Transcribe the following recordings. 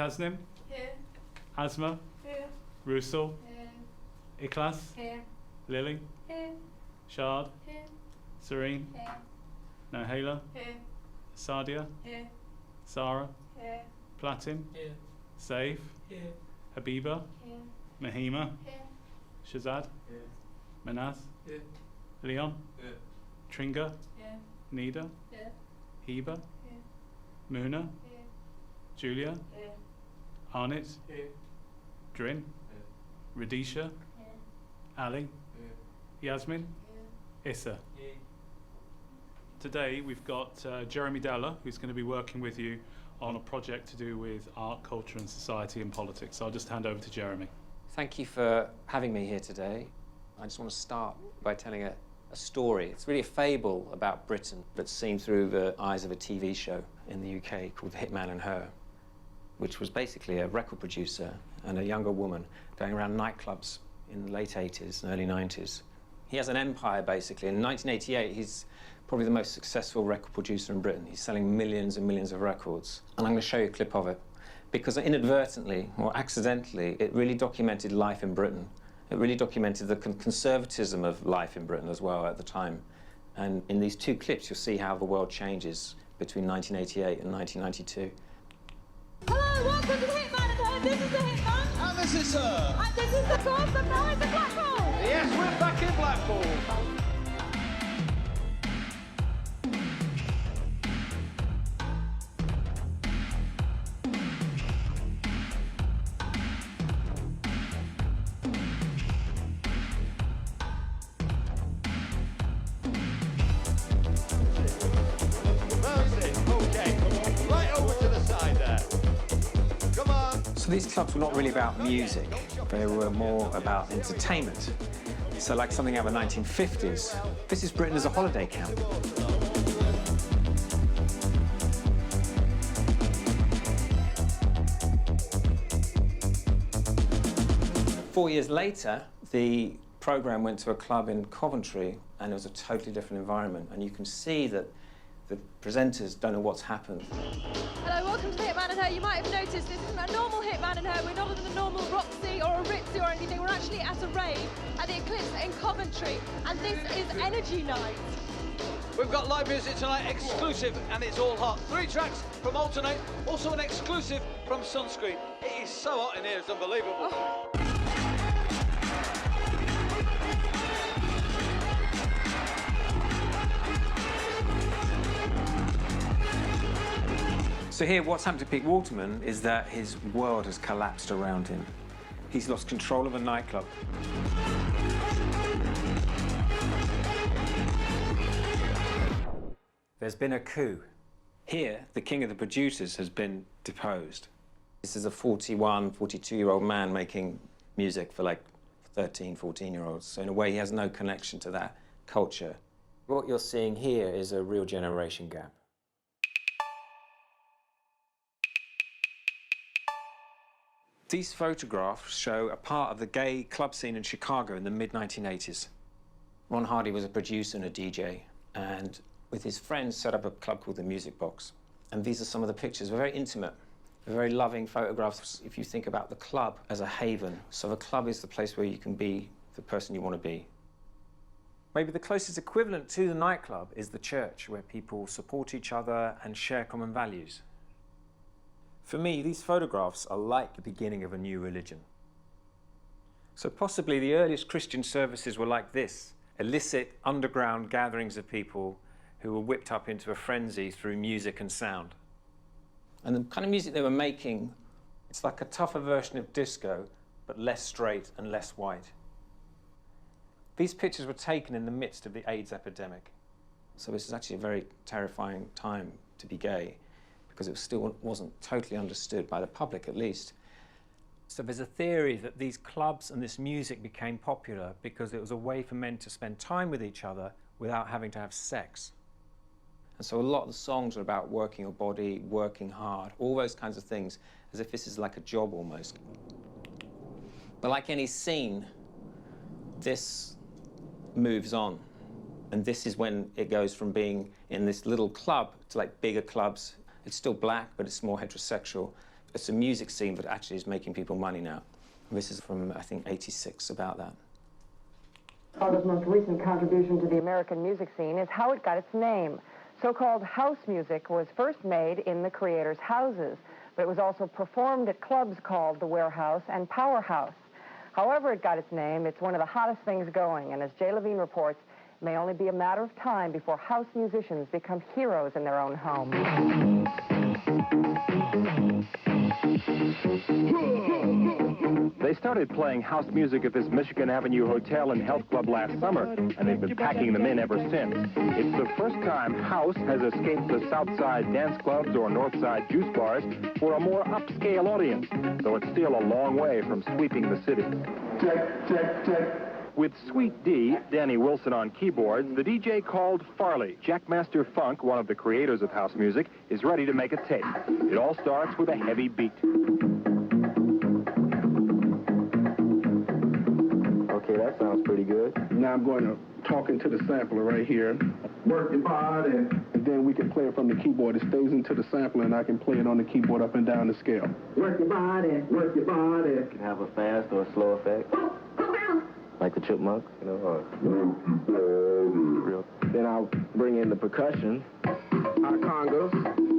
Tasnim? Here. Asma? Here. Russell? Here. Ikhlas? Here. Lily? Here. Shard? Here. Serene? Here. Nahala? Here. Sadia? Here. Sarah? Here. Platin? Here. Saif? Here. Habiba? Here. Mahima? Here. Shazad? Here. Manaz? Here. Leon? Here. Tringa? Here. Nida? Here. Heba? Here. Muna? Here. Julia? Here. Arnit? Here. Drin? Radisha? Here. Ali? Yasmin? Here. Issa? Here. Today we've got Jeremy Dowler, who's going to be working with you on a project to do with art, culture and society and politics. So I'll just hand over to Jeremy. Thank you for having me here today. I just want to start by telling a story. It's really a fable about Britain, but seen through the eyes of a TV show in the UK called The Hitman and Her, which was basically a record producer and a younger woman going around nightclubs in the late 80s and early 90s. He has an empire, basically. In 1988, he's probably the most successful record producer in Britain. He's selling millions and millions of records. And I'm going to show you a clip of it, because inadvertently, or accidentally, it really documented life in Britain. It really documented the conservatism of life in Britain as well at the time. And in these two clips, you'll see how the world changes between 1988 and 1992. Hello, welcome to the Hitman and Her. This is the Hitman. And this is her. And this is the source of noise in Blackpool. Yes, we're back in Blackpool. So these clubs were not really about music, they were more about entertainment. So like something out of the 1950s, this is Britain as a holiday camp. Four years later, the program went to a club in Coventry, and it was a totally different environment. And you can see that the presenters don't know what's happened. Hello, welcome to the Hitman and Her. You might have noticed this isn't a normal Hitman and Her. We're not at a normal Roxy or a Ritzy or anything. We're actually at a rave at the Eclipse in Coventry, and this is Energy Night. We've got live music tonight, exclusive, and it's all hot. 3 tracks from Alternate, also an exclusive from Sunscreen. It is so hot in here, it's unbelievable. Oh. So here, what's happened to Pete Waterman is that his world has collapsed around him. He's lost control of a nightclub. There's been a coup. Here, the king of the producers has been deposed. This is a 41, 42-year-old man making music for like 13, 14-year-olds. So in a way, he has no connection to that culture. What you're seeing here is a real generation gap. These photographs show a part of the gay club scene in Chicago in the mid-1980s. Ron Hardy was a producer and a DJ, and with his friends set up a club called the Music Box. And these are some of the pictures. They're very intimate. They're very loving photographs if you think about the club as a haven. So the club is the place where you can be the person you want to be. Maybe the closest equivalent to the nightclub is the church, where people support each other and share common values. For me, these photographs are like the beginning of a new religion. So possibly the earliest Christian services were like this, illicit underground gatherings of people who were whipped up into a frenzy through music and sound. And the kind of music they were making, it's like a tougher version of disco, but less straight and less white. These pictures were taken in the midst of the AIDS epidemic. So this is actually a very terrifying time to be gay, because it still wasn't totally understood by the public, at least. So there's a theory that these clubs and this music became popular because it was a way for men to spend time with each other without having to have sex. And so a lot of the songs are about working your body, working hard, all those kinds of things, as if this is like a job almost. But like any scene, this moves on. And this is when it goes from being in this little club to like bigger clubs. It's still black, but it's more heterosexual. It's a music scene, but actually is making people money now. This is from, I think, '86, about that. Chicago's most recent contribution to the American music scene is how it got its name. So-called house music was first made in the creators' houses, but it was also performed at clubs called the Warehouse and Powerhouse. However it got its name, it's one of the hottest things going, and as Jay Levine reports, it may only be a matter of time before house musicians become heroes in their own homes. They started playing house music at this Michigan Avenue hotel and health club last summer, and they've been packing them in ever since. It's the first time house has escaped the Southside dance clubs or Northside juice bars for a more upscale audience, though it's still a long way from sweeping the city. Check, check, check. With Sweet D, Danny Wilson on keyboards, the DJ called Farley. Jackmaster Funk, one of the creators of house music, is ready to make a tape. It all starts with a heavy beat. Okay, that sounds pretty good. Now I'm going to talk into the sampler right here. Work your body. And then we can play it from the keyboard. It stays into the sampler, and I can play it on the keyboard up and down the scale. Work your body, work your body. You can have a fast or a slow effect. Like the Chipmunks, you know, or... Then I'll bring in the percussion, high congas,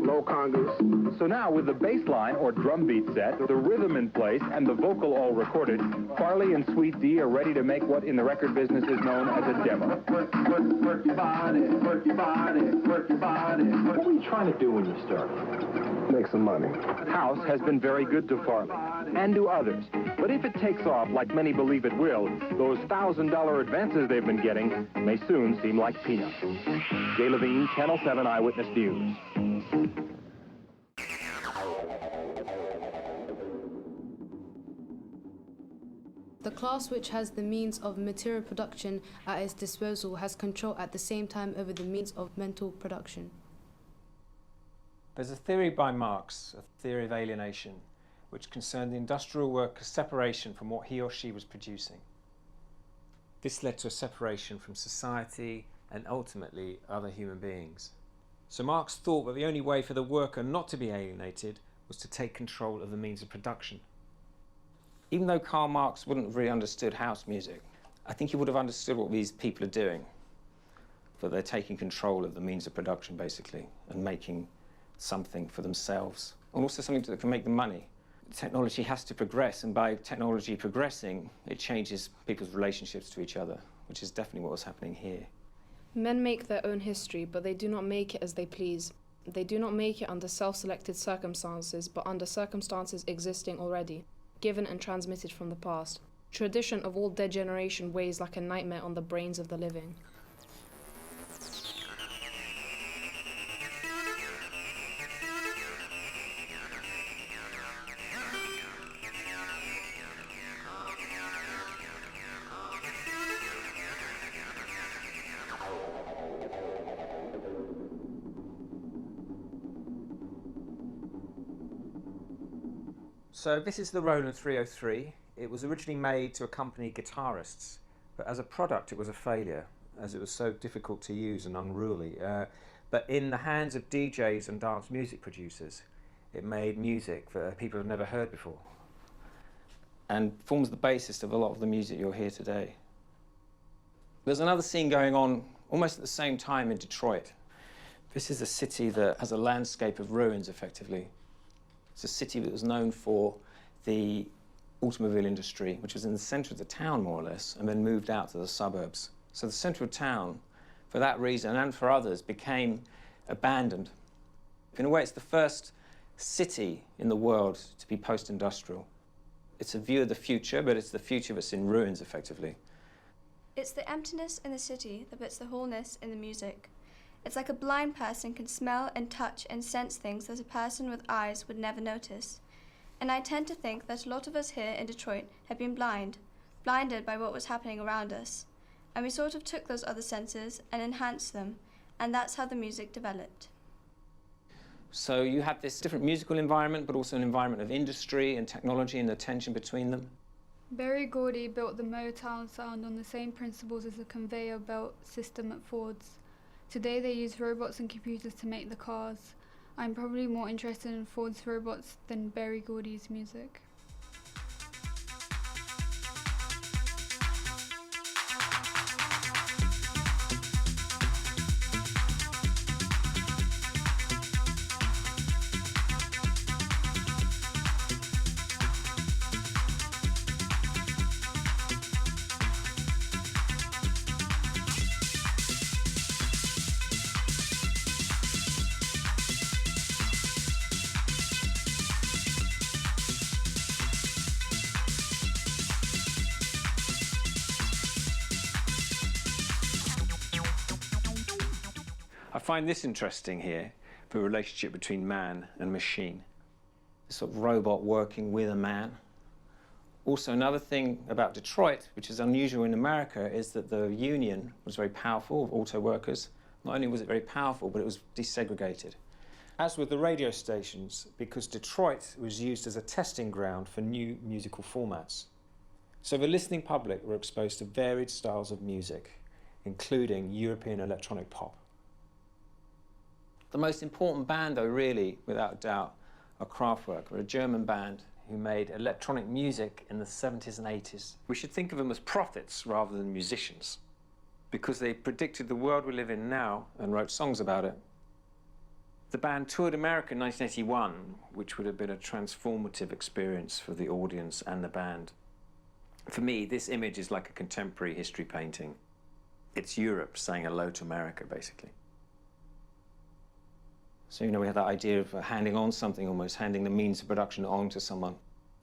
low congas. So now, with the bass line, or drum beat set, the rhythm in place, and the vocal all recorded, Farley and Sweet D are ready to make what in the record business is known as a demo. Work your body, work your body, work your body. What were you trying to do when you started? Make some money. House has been very good to Farley, and to others. But if it takes off, like many believe it will, those $1,000 advances they've been getting may soon seem like peanuts. Jay Levine, Channel 7 Eyewitness News. The class which has the means of material production at its disposal has control at the same time over the means of mental production. There's a theory by Marx, a theory of alienation, which concerned the industrial worker's separation from what he or she was producing. This led to a separation from society and ultimately other human beings. So Marx thought that the only way for the worker not to be alienated was to take control of the means of production. Even though Karl Marx wouldn't have really understood house music, I think he would have understood what these people are doing. That they're taking control of the means of production, basically, and making something for themselves, and also something that can make them money. Technology has to progress, and by technology progressing, it changes people's relationships to each other, which is definitely what was happening here. Men make their own history, but they do not make it as they please. They do not make it under self-selected circumstances, but under circumstances existing already, given and transmitted from the past. Tradition of all dead generation weighs like a nightmare on the brains of the living. So this is the Roland 303. It was originally made to accompany guitarists, but as a product it was a failure, as it was so difficult to use and unruly. But in the hands of DJs and dance music producers, it made music for people who've never heard before, and forms the basis of a lot of the music you'll hear today. There's another scene going on almost at the same time in Detroit. This is a city that has a landscape of ruins, effectively. It's a city that was known for the automobile industry, which was in the centre of the town, more or less, and then moved out to the suburbs. So the centre of town, for that reason and for others, became abandoned. In a way, it's the first city in the world to be post-industrial. It's a view of the future, but it's the future that's in ruins, effectively. It's the emptiness in the city that puts the wholeness in the music. It's like a blind person can smell and touch and sense things that a person with eyes would never notice. And I tend to think that a lot of us here in Detroit have been blinded by what was happening around us. And we sort of took those other senses and enhanced them, and that's how the music developed. So you had this different musical environment, but also an environment of industry and technology and the tension between them. Berry Gordy built the Motown sound on the same principles as the conveyor belt system at Ford's. Today they use robots and computers to make the cars. I'm probably more interested in Ford's Robots than Berry Gordy's music. I find this interesting here, the relationship between man and machine. The sort of robot working with a man. Also, another thing about Detroit, which is unusual in America, is that the union was very powerful of auto workers. Not only was it very powerful, but it was desegregated. As with the radio stations, because Detroit was used as a testing ground for new musical formats. So the listening public were exposed to varied styles of music, including European electronic pop. The most important band, though, really, without doubt, are Kraftwerk, a German band who made electronic music in the 70s and 80s. We should think of them as prophets rather than musicians, because they predicted the world we live in now and wrote songs about it. The band toured America in 1981, which would have been a transformative experience for the audience and the band. For me, this image is like a contemporary history painting. It's Europe saying hello to America, basically. So, we have that idea of handing on something, almost handing the means of production on to someone.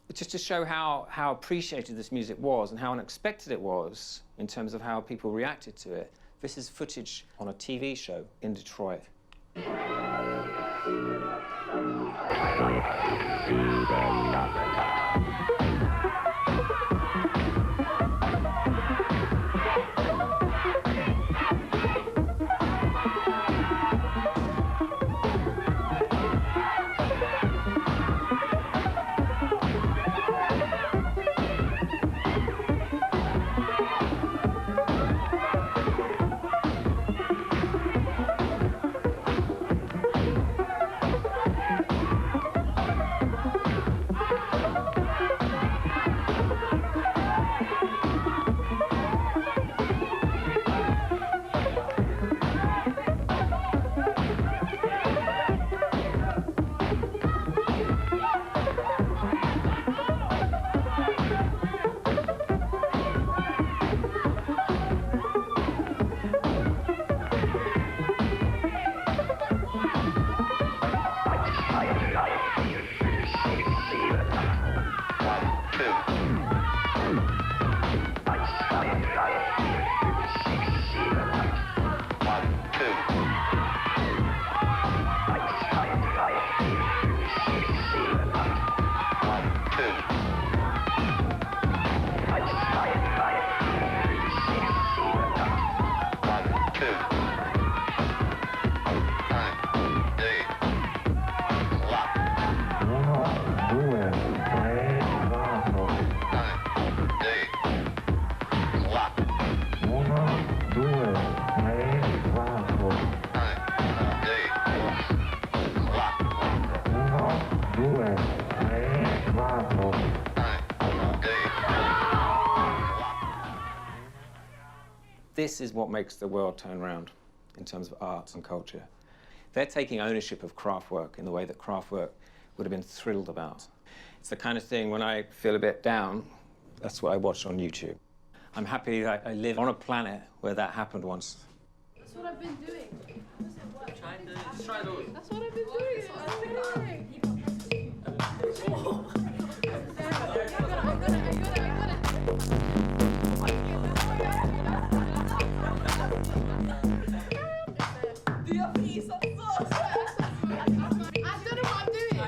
But just to show how appreciated this music was and how unexpected it was in terms of how people reacted to it, this is footage on a TV show in Detroit. This is what makes the world turn round in terms of arts and culture. They're taking ownership of Kraftwerk in the way that Kraftwerk would have been thrilled about. It's the kind of thing when I feel a bit down, that's what I watch on YouTube. I'm happy that I live on a planet where that happened once. That's what I've been doing. How does it work? Try those. That's what I've been doing. Do your piece of sauce. I don't know what I'm doing.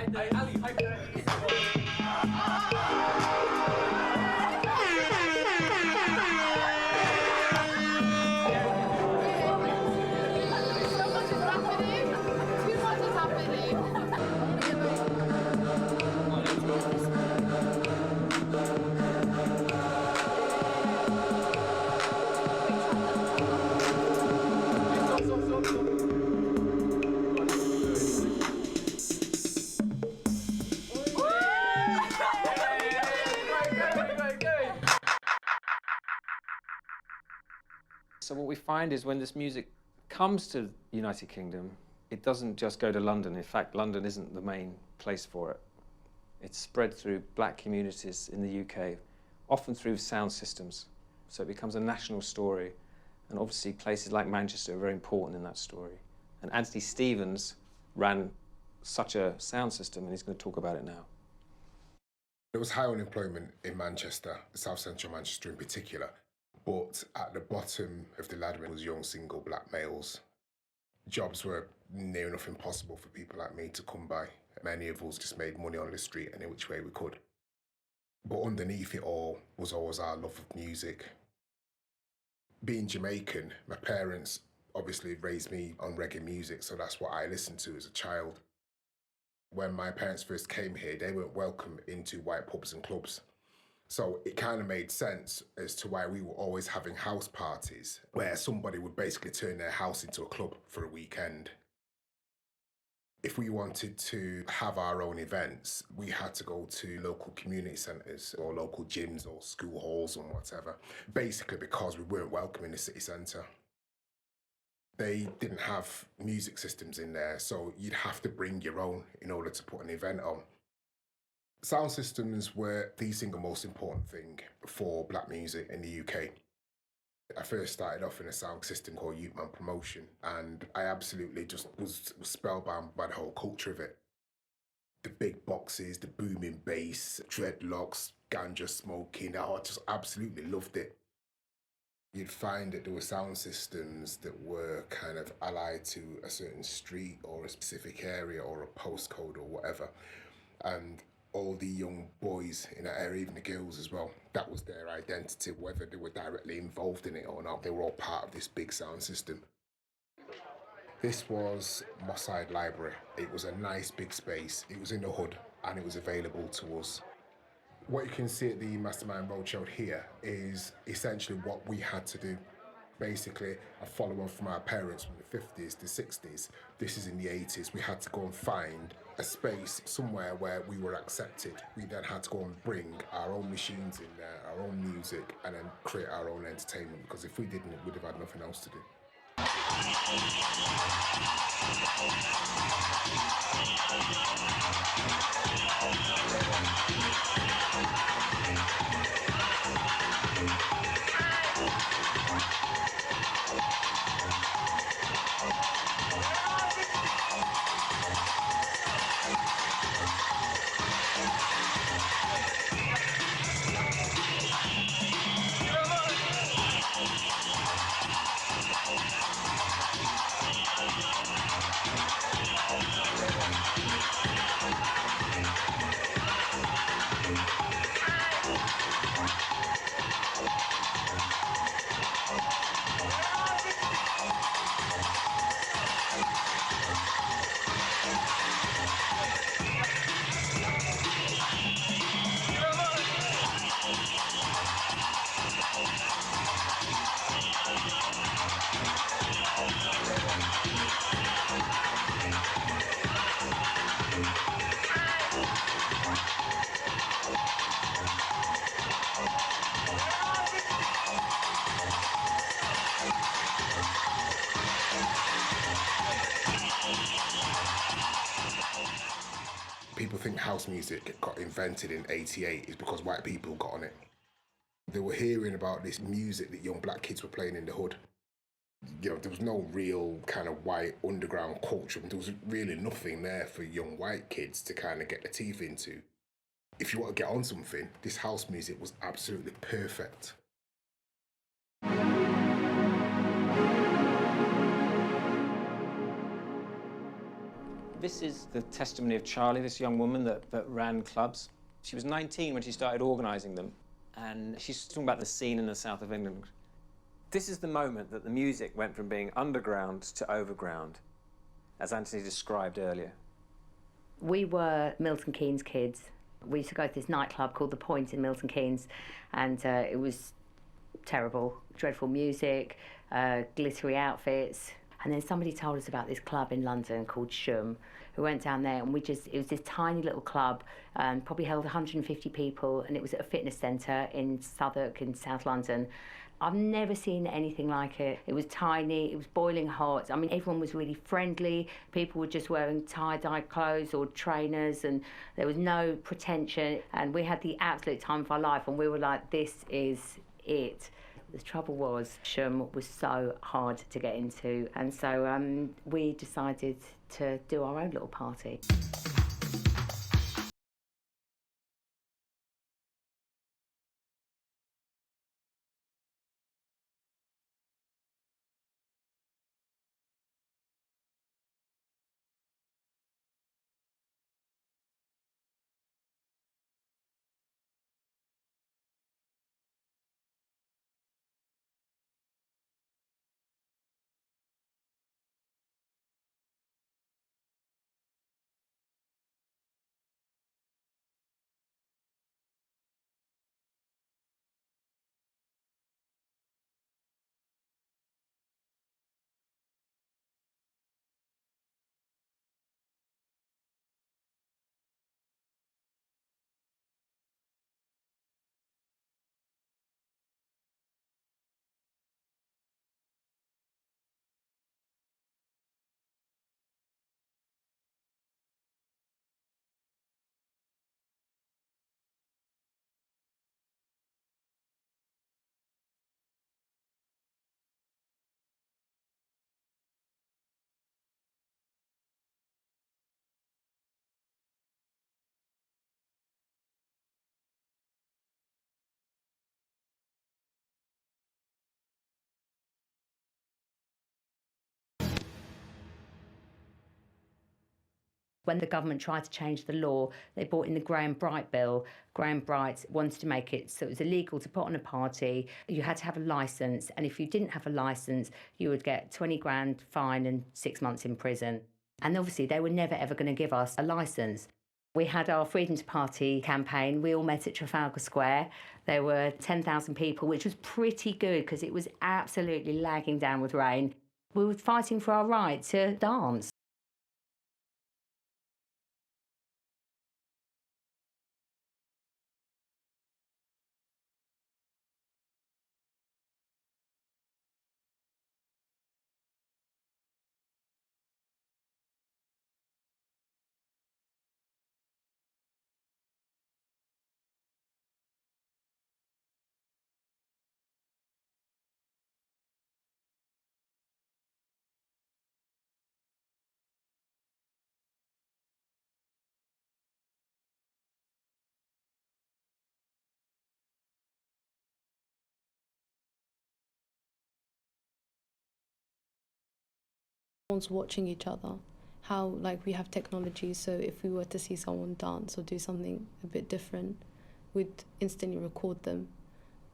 So much is happening. Too much is happening. find is when this music comes to the United Kingdom, it doesn't just go to London. In fact, London isn't the main place for it. It's spread through black communities in the UK, often through sound systems. So it becomes a national story. And obviously places like Manchester are very important in that story. And Anthony Stevens ran such a sound system, and he's going to talk about it now. There was high unemployment in Manchester, South Central Manchester in particular, but at the bottom of the ladder was young single black males. Jobs were near enough impossible for people like me to come by. Many of us just made money on the street any which way we could. But underneath it all was always our love of music. Being Jamaican, my parents obviously raised me on reggae music, so that's what I listened to as a child. When my parents first came here, they weren't welcome into white pubs and clubs. So it kind of made sense as to why we were always having house parties where somebody would basically turn their house into a club for a weekend. If we wanted to have our own events, we had to go to local community centres or local gyms or school halls and whatever, basically because we weren't welcome in the city centre. They didn't have music systems in there, so you'd have to bring your own in order to put an event on. Sound systems were the single most important thing for black music in the UK. I first started off in a sound system called Youth Man Promotion, and I absolutely just was spellbound by the whole culture of it. The big boxes, the booming bass, dreadlocks, ganja smoking, I just absolutely loved it. You'd find that there were sound systems that were kind of allied to a certain street or a specific area or a postcode or whatever. And all the young boys in that area, even the girls as well, that was their identity, whether they were directly involved in it or not. They were all part of this big sound system. This was Moss Side Library. It was a nice big space. It was in the hood and it was available to us. What you can see at the Mastermind Roadshow here is essentially what we had to do. Basically, a follow-on from our parents from the 50s, the 60s. This is in the 80s. We had to go and find a space somewhere where we were accepted. We then had to go and bring our own machines in there, our own music, and then create our own entertainment, because if we didn't, we'd have had nothing else to do. People think house music got invented in '88 is because white people got on it. They were hearing about this music that young black kids were playing in the hood. You know, there was no real kind of white underground culture. There was really nothing there for young white kids to kind of get their teeth into. If you want to get on something, this house music was absolutely perfect. This is the testimony of Charlie, this young woman that ran clubs. She was 19 when she started organising them, and she's talking about the scene in the south of England. This is the moment that the music went from being underground to overground, as Anthony described earlier. We were Milton Keynes kids. We used to go to this nightclub called The Point in Milton Keynes, and it was terrible. Dreadful music, glittery outfits. And then somebody told us about this club in London called Shum. We went down there and it was this tiny little club, probably held 150 people, and it was at a fitness centre in Southwark in South London. I've never seen anything like it. It was tiny, it was boiling hot. I mean, everyone was really friendly. People were just wearing tie-dye clothes or trainers, and there was no pretension. And we had the absolute time of our life, and we were like, this is it. The trouble was, Shum was so hard to get into, and so we decided to do our own little party. When the government tried to change the law, they brought in the Graham Bright bill. Graham Bright wanted to make it so it was illegal to put on a party. You had to have a licence, and if you didn't have a licence, you would get 20 grand fine and 6 months in prison. And obviously, they were never, ever going to give us a licence. We had our Freedom to Party campaign. We all met at Trafalgar Square. There were 10,000 people, which was pretty good because it was absolutely lagging down with rain. We were fighting for our right to dance. Everyone's watching each other. How, like, we have technology, so if we were to see someone dance or do something a bit different, we'd instantly record them.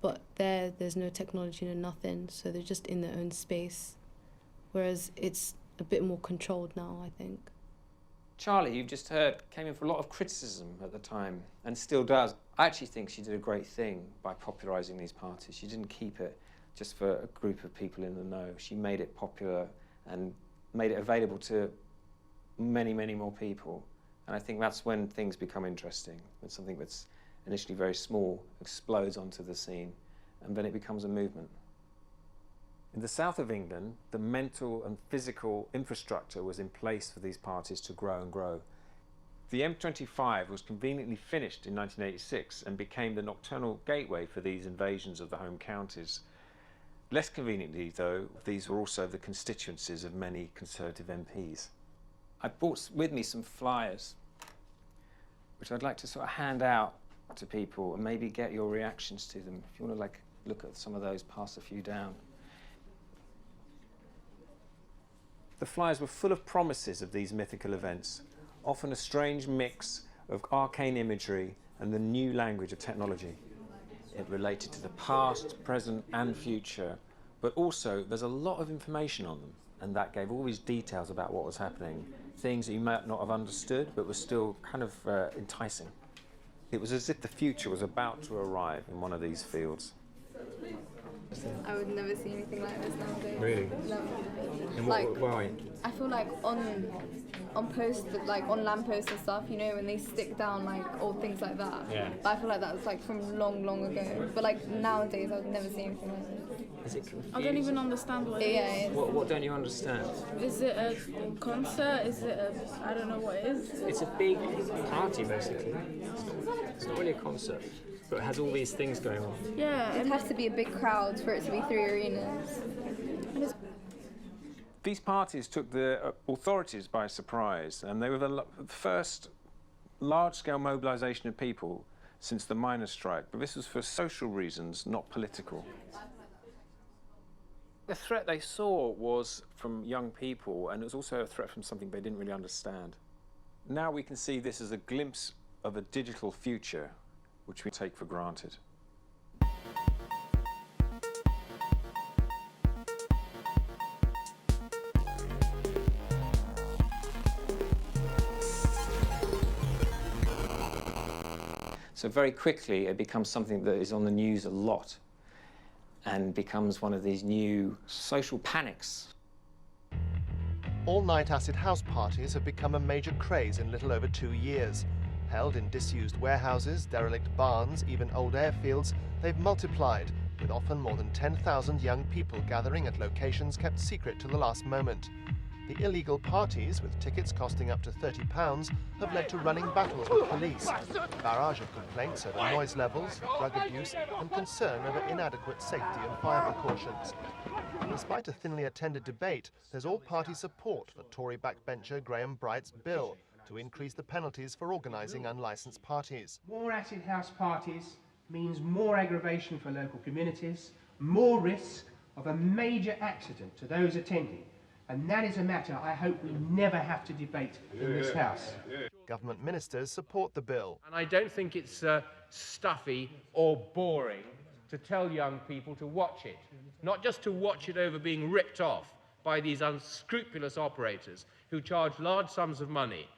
But there's no technology, no nothing, so they're just in their own space. Whereas it's a bit more controlled now, I think. Charlie, you've just heard, came in for a lot of criticism at the time, and still does. I actually think she did a great thing by popularising these parties. She didn't keep it just for a group of people in the know. She made it popular and made it available to many, many more people. And I think that's when things become interesting, when something that's initially very small explodes onto the scene, and then it becomes a movement. In the south of England, the mental and physical infrastructure was in place for these parties to grow and grow. The M25 was conveniently finished in 1986 and became the nocturnal gateway for these invasions of the home counties. Less conveniently, though, these were also the constituencies of many Conservative MPs. I brought with me some flyers, which I'd like to sort of hand out to people and maybe get your reactions to them. If you want to look at some of those, pass a few down. The flyers were full of promises of these mythical events, often a strange mix of arcane imagery and the new language of technology. It related to the past, present and future, but also there's a lot of information on them, and that gave all these details about what was happening, things that you might not have understood but were still kind of enticing. It was as if the future was about to arrive in one of these fields. I would never see anything like this nowadays. Really? Never. And why? I feel like on posts, like on lampposts and stuff, you know, when they stick down like old things like that. Yeah. But I feel like that was like from long, long ago. But like nowadays, I would never see anything like this. Is it confusing? I don't even understand what it is. What don't you understand? Is it a concert? Is it a... I don't know what it is. It's a big party, basically. It's not really a concert, but it has all these things going on. Yeah, it has to be a big crowd for it to be 3 arenas. These parties took the authorities by surprise, and they were the first large-scale mobilisation of people since the miners' strike, but this was for social reasons, not political. The threat they saw was from young people, and it was also a threat from something they didn't really understand. Now we can see this as a glimpse of a digital future, which we take for granted. So very quickly, it becomes something that is on the news a lot and becomes one of these new social panics. All-night acid house parties have become a major craze in little over 2 years. Held in disused warehouses, derelict barns, even old airfields, they've multiplied, with often more than 10,000 young people gathering at locations kept secret to the last moment. The illegal parties, with tickets costing up to £30, have led to running battles with police, a barrage of complaints over noise levels, drug abuse and concern over inadequate safety and fire precautions. Despite a thinly attended debate, there's all-party support for Tory backbencher Graham Bright's bill to increase the penalties for organising unlicensed parties. More acid house parties means more aggravation for local communities, more risk of a major accident to those attending. And that is a matter I hope we never have to debate in this House. Government ministers support the bill. And I don't think it's stuffy or boring to tell young people to watch it. Not just to watch it over being ripped off by these unscrupulous operators who charge large sums of money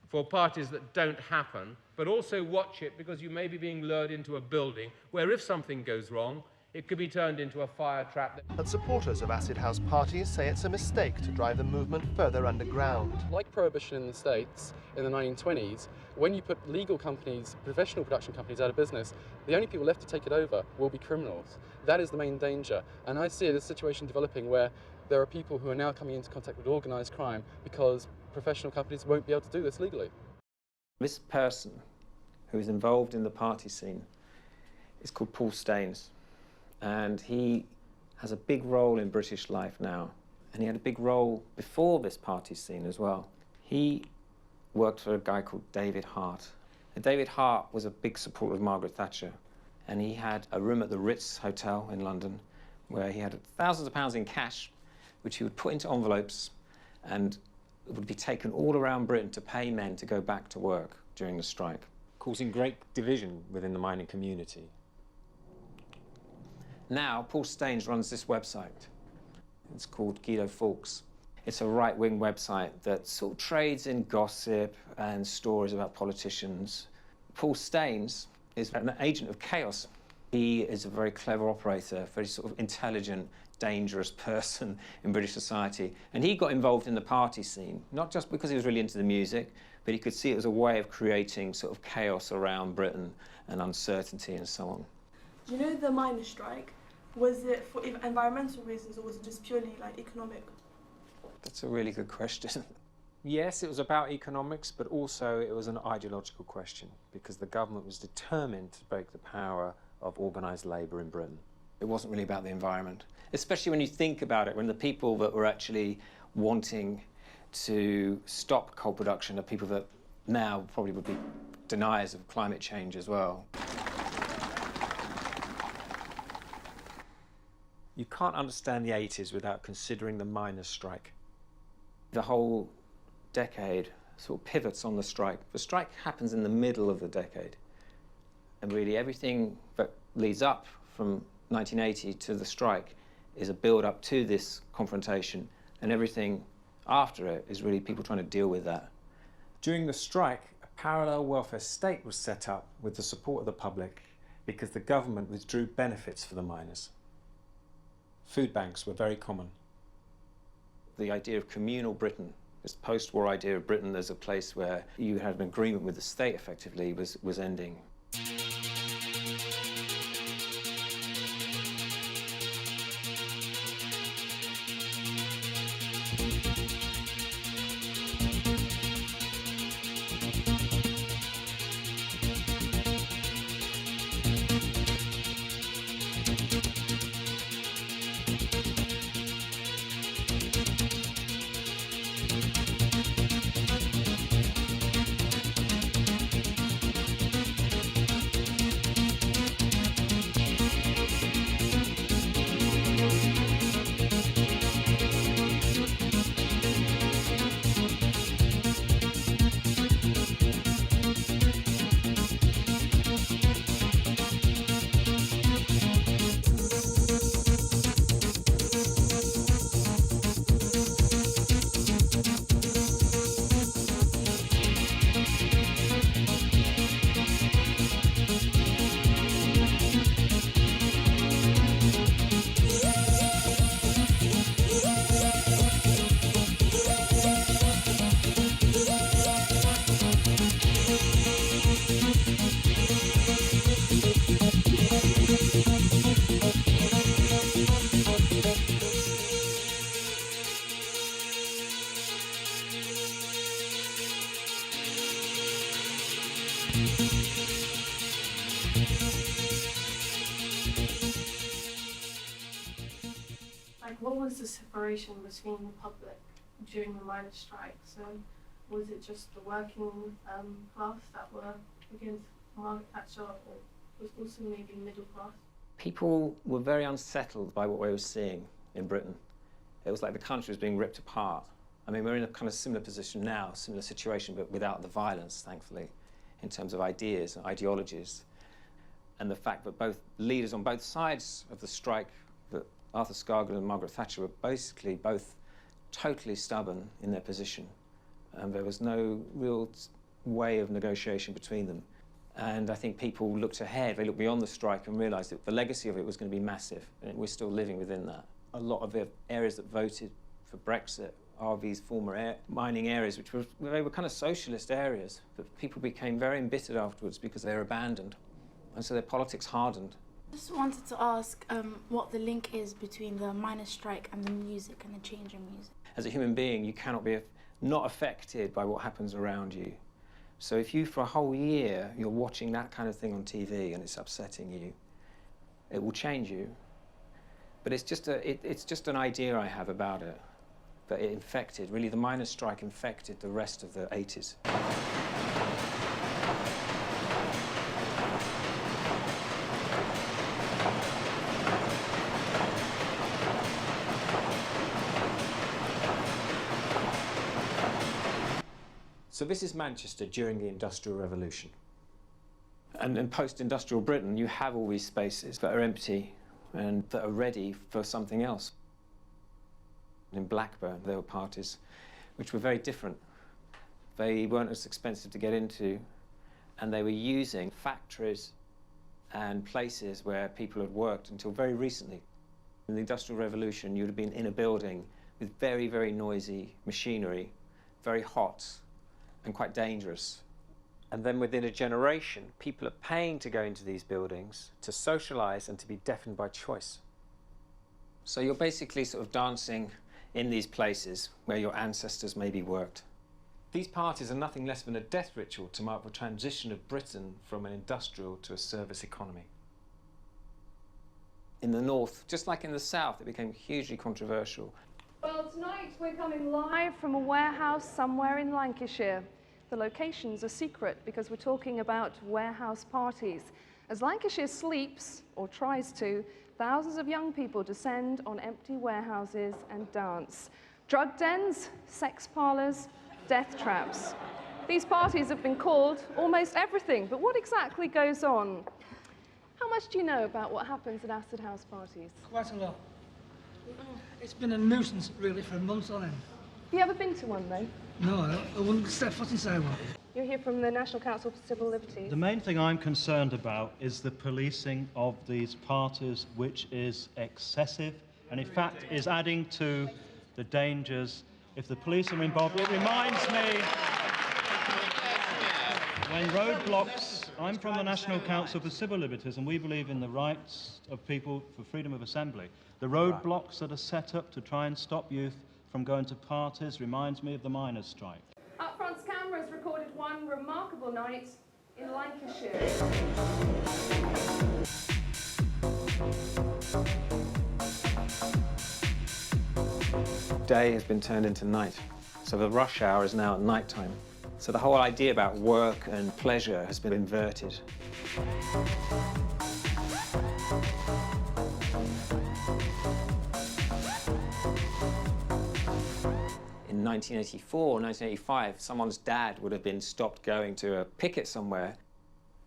for parties that don't happen, but also watch it because you may be being lured into a building where if something goes wrong, it could be turned into a fire trap. But supporters of acid house parties say it's a mistake to drive the movement further underground. Like Prohibition in the States in the 1920s, when you put legal companies, professional production companies out of business, the only people left to take it over will be criminals. That is the main danger. And I see this situation developing where there are people who are now coming into contact with organised crime because professional companies won't be able to do this legally. This person who is involved in the party scene is called Paul Staines. And he has a big role in British life now. And he had a big role before this party scene as well. He worked for a guy called David Hart. And David Hart was a big supporter of Margaret Thatcher. And he had a room at the Ritz Hotel in London where he had thousands of pounds in cash, which he would put into envelopes and it would be taken all around Britain to pay men to go back to work during the strike, causing great division within the mining community. Now, Paul Staines runs this website. It's called Guido Fawkes. It's a right-wing website that sort of trades in gossip and stories about politicians. Paul Staines is an agent of chaos. He is a very clever operator, very sort of intelligent, dangerous person in British society. And he got involved in the party scene, not just because he was really into the music, but he could see it as a way of creating sort of chaos around Britain and uncertainty and so on. Do you know the miners' strike? Was it for environmental reasons or was it just purely like economic? That's a really good question. Yes, it was about economics, but also it was an ideological question because the government was determined to break the power of organised labour in Britain. It wasn't really about the environment, especially when you think about it, when the people that were actually wanting to stop coal production are people that now probably would be deniers of climate change as well. You can't understand the 80s without considering the miners' strike. The whole decade sort of pivots on the strike. The strike happens in the middle of the decade. And really everything that leads up from 1980 to the strike is a build-up to this confrontation, and everything after it is really people trying to deal with that. During the strike, a parallel welfare state was set up with the support of the public because the government withdrew benefits for the miners. Food banks were very common. The idea of communal Britain, this post-war idea of Britain as a place where you had an agreement with the state effectively was ending. was the separation between the public during the miners' strike? So was it just the working class that were against Margaret Thatcher, or was also maybe middle class? People were very unsettled by what we were seeing in Britain. It was like the country was being ripped apart. I mean, we're in a kind of similar position now, similar situation, but without the violence, thankfully, in terms of ideas and ideologies. And the fact that both leaders on both sides of the strike, that Arthur Scargill and Margaret Thatcher, were basically both totally stubborn in their position. And there was no real way of negotiation between them. And I think people looked ahead, they looked beyond the strike and realised that the legacy of it was going to be massive, and we're still living within that. A lot of the areas that voted for Brexit are these former mining areas, they were kind of socialist areas, but people became very embittered afterwards because they were abandoned, and so their politics hardened. Just wanted to ask what the link is between the miners' strike and the music and the change in music. As a human being, you cannot be not affected by what happens around you. So if you, for a whole year, you're watching that kind of thing on TV and it's upsetting you, it will change you. But it's just an idea I have about it, that it infected, really the miners' strike infected the rest of the 80s. So this is Manchester during the Industrial Revolution. And in post-industrial Britain, you have all these spaces that are empty and that are ready for something else. In Blackburn, there were parties which were very different. They weren't as expensive to get into, and they were using factories and places where people had worked until very recently. In the Industrial Revolution, you'd have been in a building with very, very noisy machinery, very hot, and quite dangerous. And then within a generation, people are paying to go into these buildings to socialise and to be deafened by choice. So you're basically sort of dancing in these places where your ancestors maybe worked. These parties are nothing less than a death ritual to mark the transition of Britain from an industrial to a service economy. In the north, just like in the south, it became hugely controversial. Well, tonight we're coming live from a warehouse somewhere in Lancashire. The location's a secret because we're talking about warehouse parties. As Lancashire sleeps, or tries to, thousands of young people descend on empty warehouses and dance. Drug dens, sex parlours, death traps. These parties have been called almost everything, but what exactly goes on? How much do you know about what happens at acid house parties? Quite a lot. It's been a nuisance, really, for months on end. Have you ever been to one, though? No, I wouldn't step foot inside one. You're here from the National Council for Civil Liberties. The main thing I'm concerned about is the policing of these parties, which is excessive and, in fact, is adding to the dangers. If the police are involved, it reminds me when roadblocks. I'm from the National Council for Civil Liberties, and we believe in the rights of people for freedom of assembly. The roadblocks that are set up to try and stop youth from going to parties reminds me of the miners' strike. Up front's cameras recorded one remarkable night in Lancashire. Day has been turned into night, so the rush hour is now at night time. So the whole idea about work and pleasure has been inverted. In 1984 or 1985, someone's dad would have been stopped going to a picket somewhere.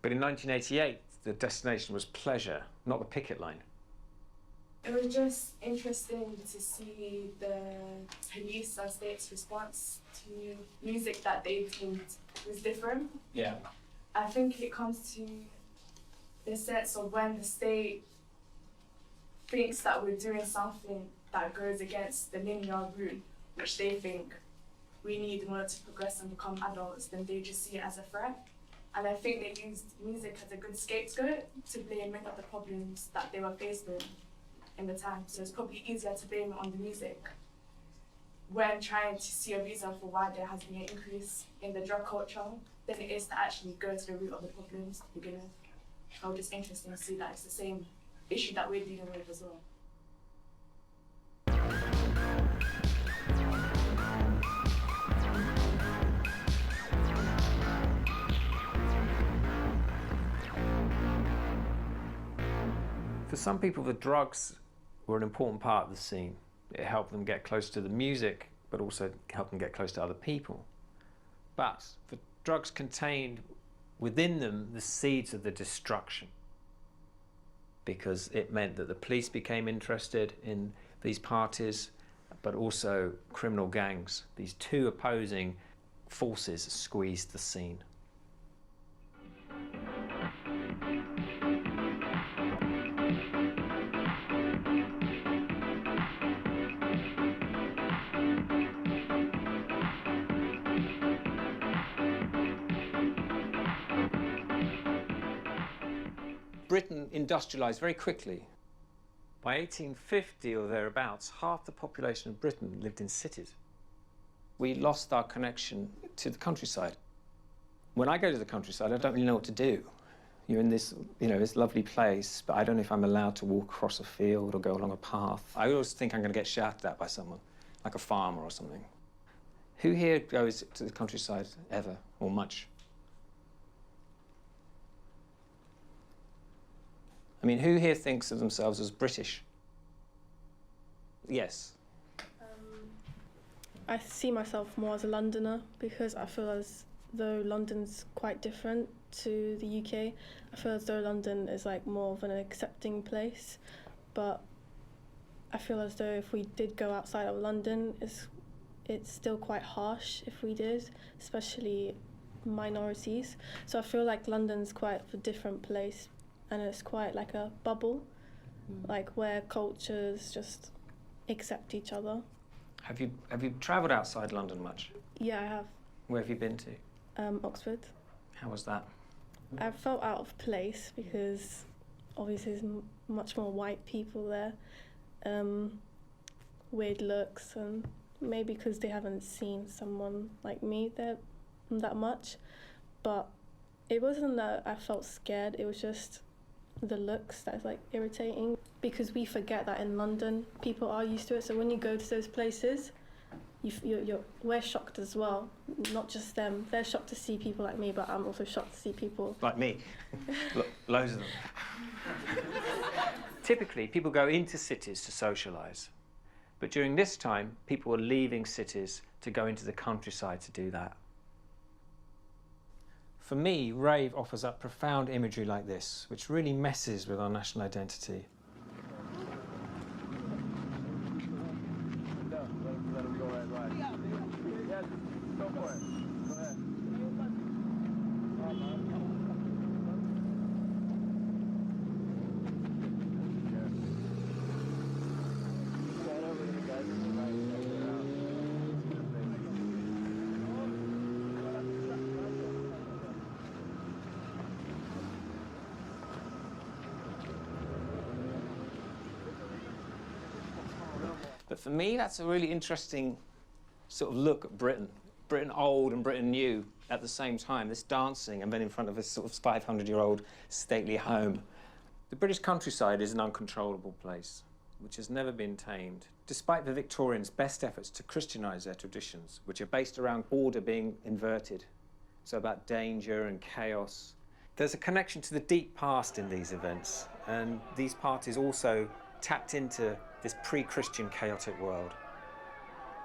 But in 1988, the destination was pleasure, not the picket line. It was just interesting to see the police and state's response to music that they deemed was different. Yeah. I think it comes to the sense of when the state thinks that we're doing something that goes against the linear route, which they think we need in order to progress and become adults, then they just see it as a threat. And I think they used music as a good scapegoat to blame many of the problems that they were faced with in the time. So it's probably easier to blame it on the music when trying to see a reason for why there has been an increase in the drug culture than it is to actually go to the root of the problems to begin with. So it's just interesting to see that it's the same issue that we're dealing with as well. For some people, the drugs were an important part of the scene. It helped them get close to the music, but also helped them get close to other people. But the drugs contained within them the seeds of the destruction, because it meant that the police became interested in these parties, but also criminal gangs. These two opposing forces squeezed the scene. Britain industrialised very quickly. By 1850 or thereabouts, half the population of Britain lived in cities. We lost our connection to the countryside. When I go to the countryside, I don't really know what to do. You're in this, this lovely place, but I don't know if I'm allowed to walk across a field or go along a path. I always think I'm going to get shouted at by someone, like a farmer or something. Who here goes to the countryside ever, or much? I mean, who here thinks of themselves as British? Yes. I see myself more as a Londoner because I feel as though London's quite different to the UK. I feel as though London is like more of an accepting place, but I feel as though if we did go outside of London, it's still quite harsh if we did, especially minorities. So I feel like London's quite a different place, and it's quite like a bubble, like where cultures just accept each other. Have you travelled outside London much? Yeah, I have. Where have you been to? Oxford. How was that? I felt out of place because obviously there's much more white people there, weird looks, and maybe because they haven't seen someone like me there that much. But it wasn't that I felt scared, it was just the looks that's like irritating, because we forget that in London people are used to it. So when you go to those places, we're shocked as well, not just them. They're shocked to see people like me, but I'm also shocked to see people like me. Loads of them. Typically, people go into cities to socialise, but during this time, people were leaving cities to go into the countryside to do that. For me, rave offers up profound imagery like this, which really messes with our national identity. But for me, that's a really interesting sort of look at Britain. Britain old and Britain new at the same time, this dancing, and then in front of this sort of 500-year-old stately home. The British countryside is an uncontrollable place, which has never been tamed, despite the Victorians' best efforts to Christianise their traditions, which are based around order being inverted, so about danger and chaos. There's a connection to the deep past in these events, and these parties also tapped into this pre-Christian chaotic world.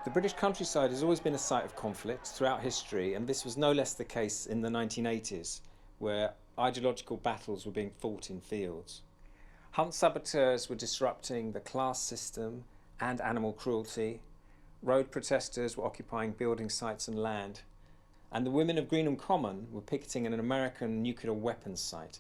The British countryside has always been a site of conflict throughout history, and this was no less the case in the 1980s, where ideological battles were being fought in fields. Hunt saboteurs were disrupting the class system and animal cruelty. Road protesters were occupying building sites and land. And the women of Greenham Common were picketing an American nuclear weapons site.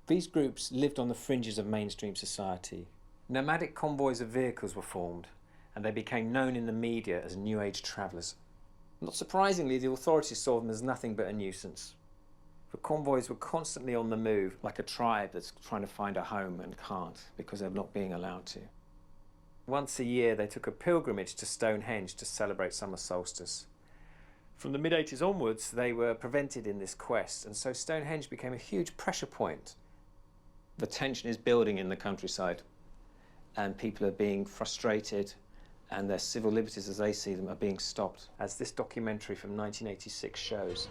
These groups lived on the fringes of mainstream society. Nomadic convoys of vehicles were formed, and they became known in the media as New Age travellers. Not surprisingly, the authorities saw them as nothing but a nuisance. The convoys were constantly on the move, like a tribe that's trying to find a home and can't because they're not being allowed to. Once a year, they took a pilgrimage to Stonehenge to celebrate summer solstice. From the mid-80s onwards, they were prevented in this quest, and so Stonehenge became a huge pressure point. The tension is building in the countryside, and people are being frustrated, and their civil liberties as they see them are being stopped, as this documentary from 1986 shows.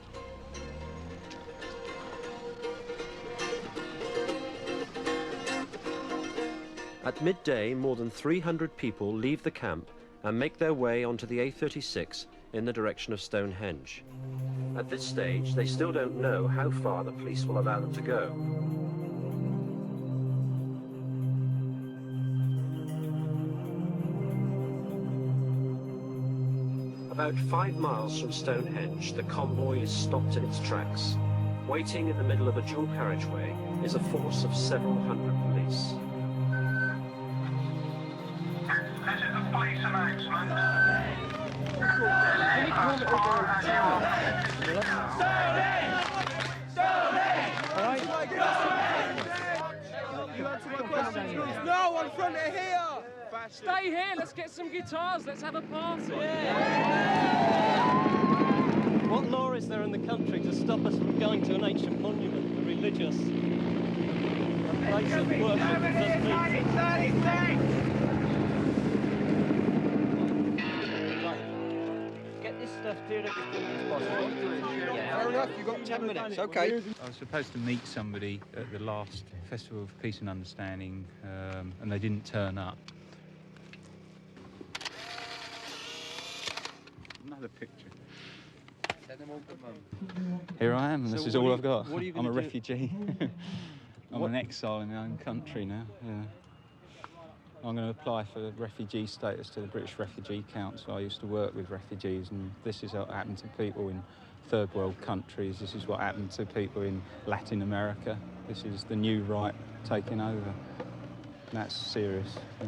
At midday, more than 300 people leave the camp and make their way onto the A36 in the direction of Stonehenge. At this stage, they still don't know how far the police will allow them to go. About 5 miles from Stonehenge, the convoy is stopped in its tracks. Waiting in the middle of a dual carriageway is a force of several hundred police. This is the police announcement. No one front of here! Stay here, let's get some guitars, let's have a party. What law is there in the country to stop us from going to an ancient monument, a religious, a place of worship that does Get this stuff cleared up as quickly as possible. Fair enough, you've got 10 minutes, okay. I was supposed to meet somebody at the last Festival of Peace and Understanding, and they didn't turn up. Another picture. Here I am, and this is all I've got. I'm a refugee. I'm an exile in my own country now. Yeah. I'm going to apply for refugee status to the British Refugee Council. I used to work with refugees, and this is what happened to people in third world countries. This is what happened to people in Latin America. This is the new right taking over. That's serious. Yeah.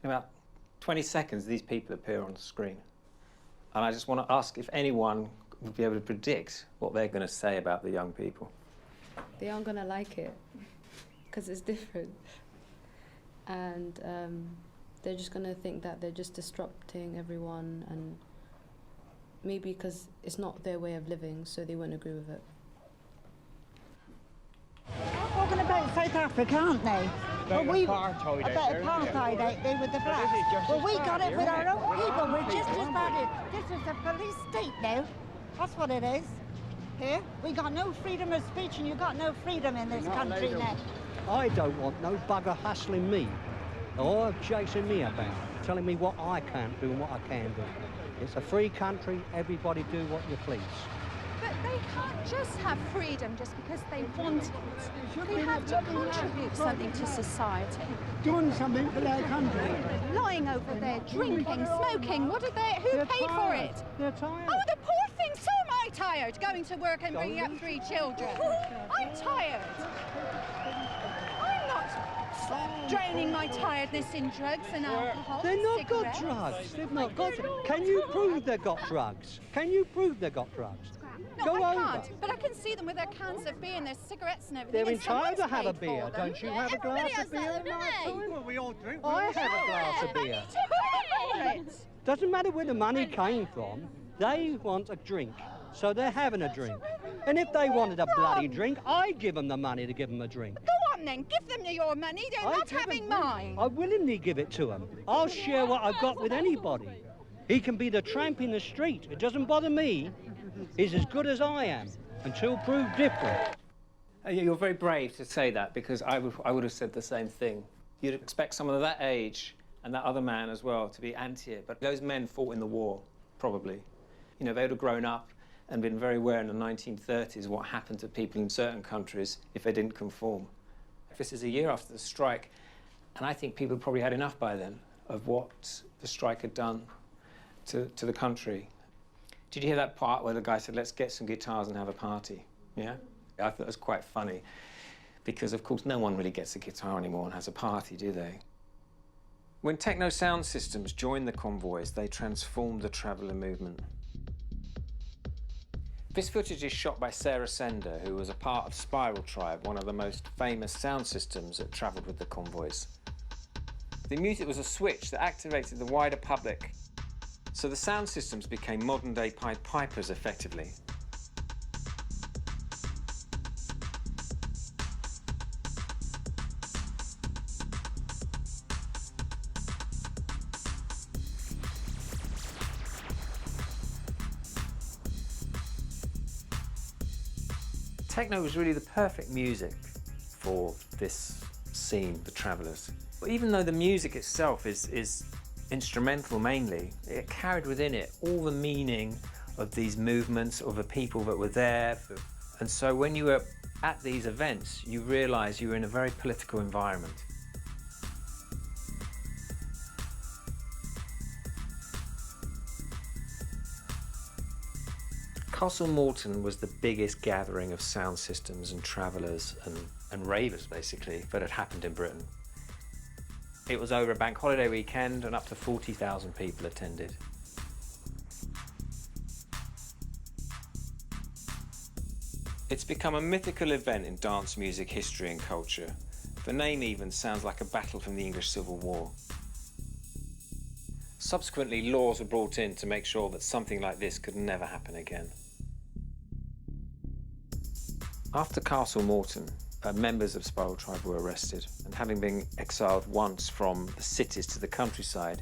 In about 20 seconds, these people appear on the screen. And I just want to ask if anyone would be able to predict what they're going to say about the young people. They aren't going to like it, because it's different. And they're just going to think that they're just disrupting everyone, and maybe because it's not their way of living, so they won't agree with it. Talking about South Africa, aren't they? About apartheid, about apartheid out there with the blacks. Well, we got it with our own people. We're just as bad. This is a police state now. That's what it is. Here, we got no freedom of speech, and you got no freedom in this country now. I don't want no bugger hassling me or chasing me about, telling me what I can't do and what I can do. It's a free country. Everybody do what you please. But they can't just have freedom just because they want it. They have to contribute something to society. Doing something for their country. Lying over there, drinking, smoking. What are they? Who paid for it? They're tired. Oh, the poor things. So am I tired, going to work and bringing up 3 children. I'm tired. I'm not draining my tiredness in drugs and alcohol. They've not cigarettes. got drugs. They've not got drugs. Can you prove they've got drugs? Can you prove they've got drugs? No, Go I over. can't, but I can see them with their cans of beer and their cigarettes and everything. They're and entitled to someone's have a paid beer. for them. Don't you have a glass of beer? Well, we all drink. I have a glass of beer. It. Doesn't matter where the money came from. They want a drink, so they're having a drink. And if they wanted a bloody drink, I'd give them the money to give them a drink. Go on then, give them your money. They're not having mine. I willingly give it to them. I'll share what I've got with anybody. He can be the tramp in the street. It doesn't bother me. He's as good as I am, until proved different. You're very brave to say that, because I would have said the same thing. You'd expect someone of that age, and that other man as well, to be anti it. But those men fought in the war, probably. You know, they would have grown up and been very aware in the 1930s what happened to people in certain countries if they didn't conform. This is a year after the strike, and I think people probably had enough by then of what the strike had done to the country. Did you hear that part where the guy said, let's get some guitars and have a party? Yeah? I thought it was quite funny, because of course no one really gets a guitar anymore and has a party, do they? When techno sound systems joined the convoys, they transformed the traveller movement. This footage is shot by Sarah Sender, who was a part of Spiral Tribe, one of the most famous sound systems that travelled with the convoys. The music was a switch that activated the wider public, so the sound systems became modern-day Pied Pipers, effectively. Techno was really the perfect music for this scene, the Travellers. But even though the music itself is instrumental mainly, it carried within it all the meaning of these movements, of the people that were there. And so when you were at these events, you realise you were in a very political environment. Castle Morton was the biggest gathering of sound systems and travellers and ravers, basically, that had happened in Britain. It was over a bank holiday weekend and up to 40,000 people attended. It's become a mythical event in dance music history and culture. The name even sounds like a battle from the English Civil War. Subsequently, laws were brought in to make sure that something like this could never happen again. After Castle Morton, members of Spiral Tribe were arrested, and having been exiled once from the cities to the countryside,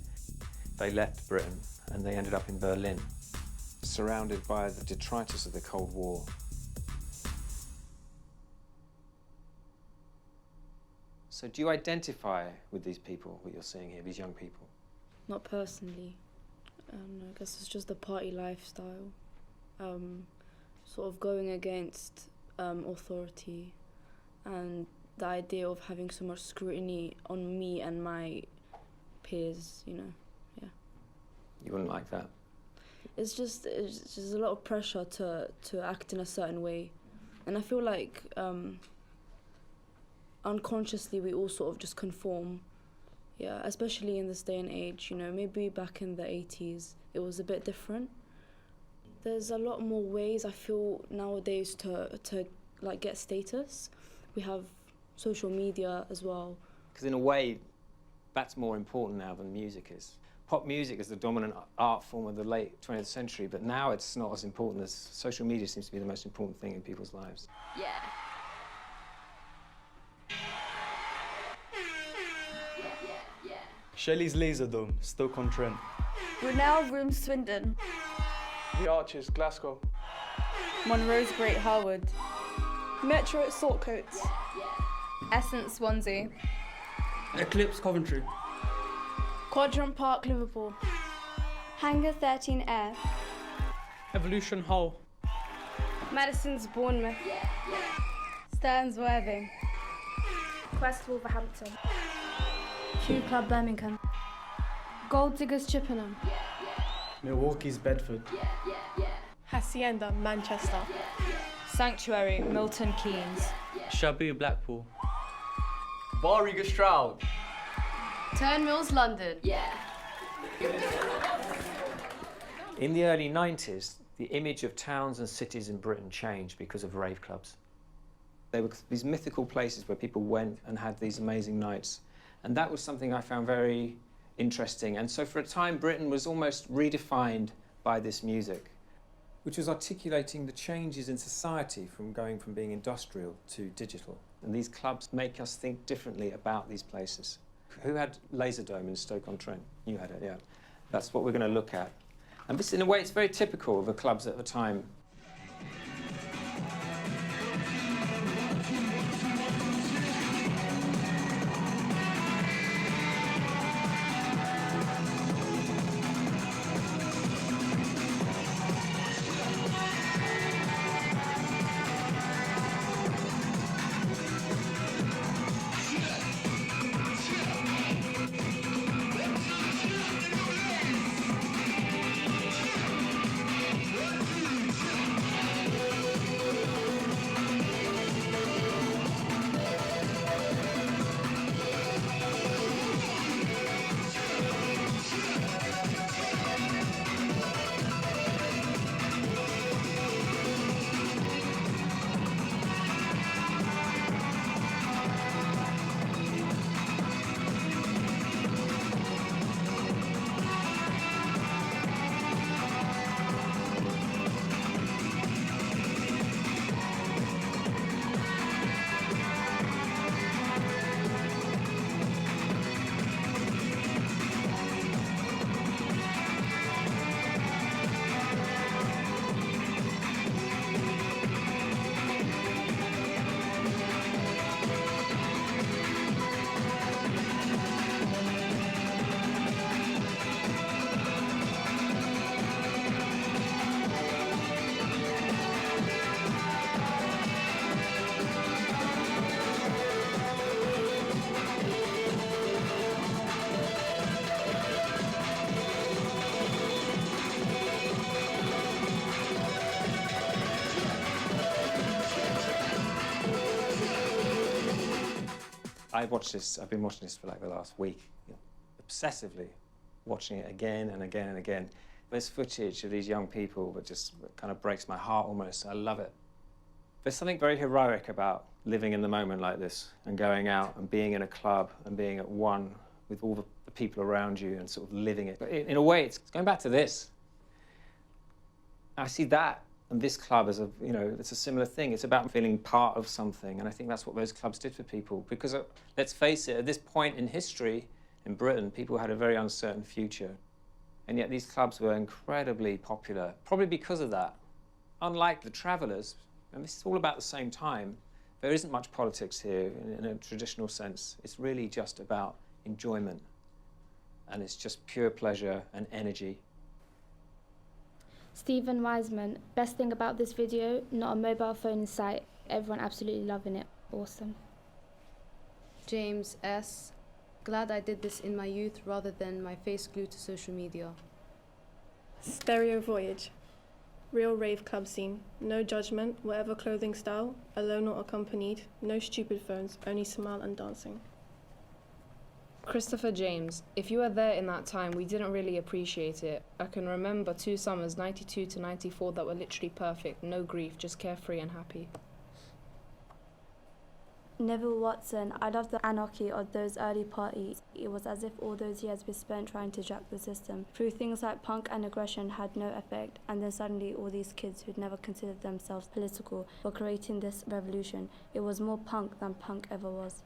they left Britain and they ended up in Berlin, surrounded by the detritus of the Cold War. So do you identify with these people, what you're seeing here, these young people? Not personally. I guess it's just the party lifestyle. Sort of going against authority and the idea of having so much scrutiny on me and my peers, you know, yeah. You wouldn't like that? It's just a lot of pressure to act in a certain way. And I feel like unconsciously we all sort of just conform. Yeah, especially in this day and age, you know, maybe back in the 80s it was a bit different. There's a lot more ways I feel nowadays to like get status. We have social media as well. Because in a way, that's more important now than music is. Pop music is the dominant art form of the late 20th century, but now it's not as important as social media seems to be the most important thing in people's lives. Yeah. Shelley's Laserdome, Stoke-on-Trent. Brunel Room, Swindon. The Arches, Glasgow. Monroe's Great Harwood. Metro at Saltcoats. Essence, Swansea. Eclipse, Coventry. Quadrant Park, Liverpool. Hangar 13F. Evolution, Hull. Madison's, Bournemouth. Stearns, Worthing. Quest, Wolverhampton. Q Club, Birmingham. Gold Diggers, Chippenham. Milwaukee's, Bedford. Hacienda, Manchester. Sanctuary, Milton Keynes. Shabu, Blackpool. Barriga, Stroud. Turnmills, London. In the early 90s, the image of towns and cities in Britain changed because of rave clubs. They were these mythical places where people went and had these amazing nights. And that was something I found very interesting. And so for a time, Britain was almost redefined by this music, which was articulating the changes in society from going from being industrial to digital. And these clubs make us think differently about these places. Who had Laserdome in Stoke-on-Trent? You had it, yeah. That's what we're going to look at. And this, in a way, it's very typical of the clubs at the time. I've been watching this for like the last week, obsessively watching it again and again and again. This footage of these young people that just kind of breaks my heart almost. I love it. There's something very heroic about living in the moment like this and going out and being in a club and being at one with all the people around you and sort of living it. But in a way, it's going back to this. I see that and this club as it's a similar thing. It's about feeling part of something, and I think that's what those clubs did for people. Because let's face it, at this point in history in Britain, people had a very uncertain future. And yet these clubs were incredibly popular, probably because of that. Unlike the Travellers, and this is all about the same time, there isn't much politics here in a traditional sense. It's really just about enjoyment. And it's just pure pleasure and energy. Stephen Wiseman, best thing about this video, not a mobile phone in sight. Everyone absolutely loving it. Awesome. James S. Glad I did this in my youth rather than my face glued to social media. Stereo Voyage. Real rave club scene. No judgment, whatever clothing style, alone or accompanied. No stupid phones, only smile and dancing. Christopher James, if you were there in that time, we didn't really appreciate it. I can remember 2 summers, 92 to 94, that were literally perfect. No grief, just carefree and happy. Neville Watson, I love the anarchy of those early parties. It was as if all those years were spent trying to jack the system. Through things like punk and aggression had no effect, and then suddenly all these kids who'd never considered themselves political were creating this revolution. It was more punk than punk ever was.